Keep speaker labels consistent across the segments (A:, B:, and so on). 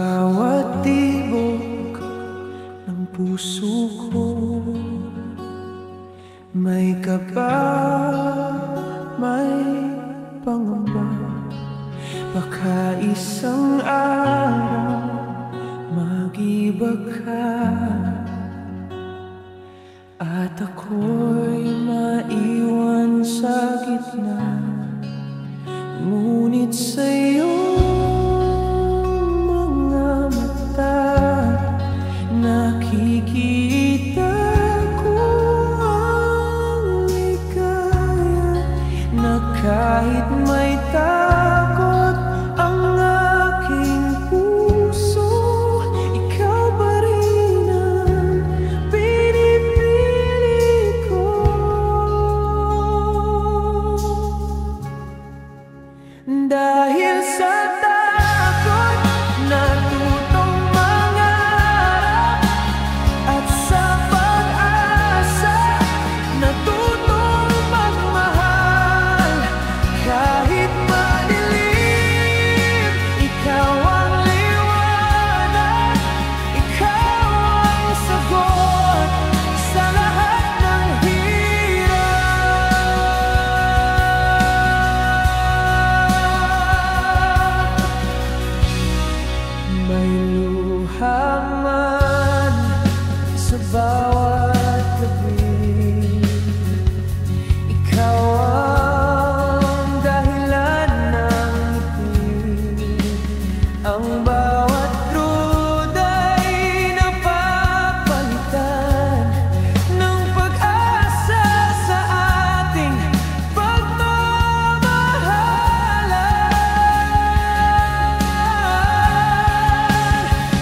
A: bawat tibok ng puso ko, may kaba, may pangamba. Baka isang araw mag-iba ka at ako'y maiwan sa gitna. Ngunit sa'yo nakikita ko ang ligaya na kahit may takot ang aking puso, ikaw pa rin ang pinipili ko. Dahil sa takot natutong mangarap, at sa pag-asa natutong magmahal. Kahit madilim, ikaw ang liwanag, ikaw ang sagot sa lahat ng hirap. May luha man sa bawat gabi, ikaw ang dahilan ng ngiti. Ang bawat druda'y napapalitan ng pag-asa sa ating pagmamahalan.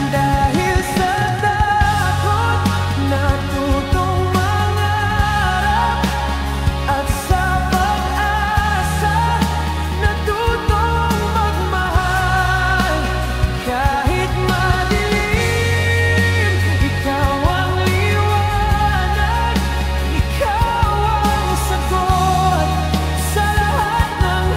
A: Dahil sa takot natutong mangarap, at sa pag-asa natutong magmahal. Kahit madilim, ikaw ang liwanag, ikaw ang sagot sa lahat ng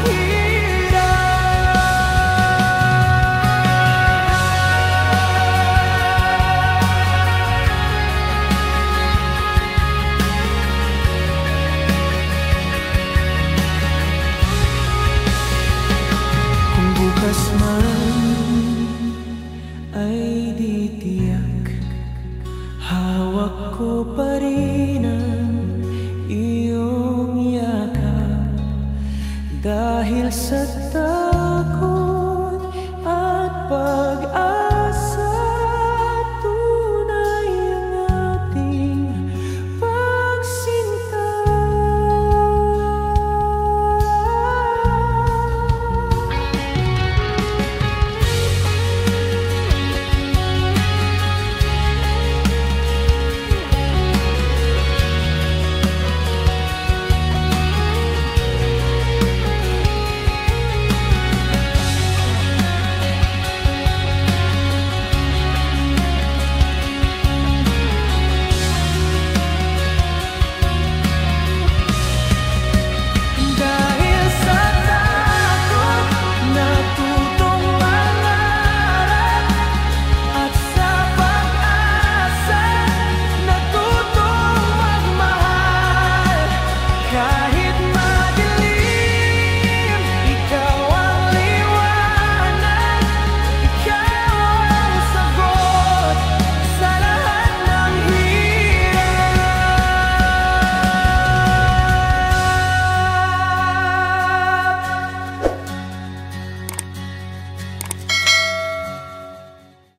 A: Kung bukas man ay di tiyak, hawak ko pa rin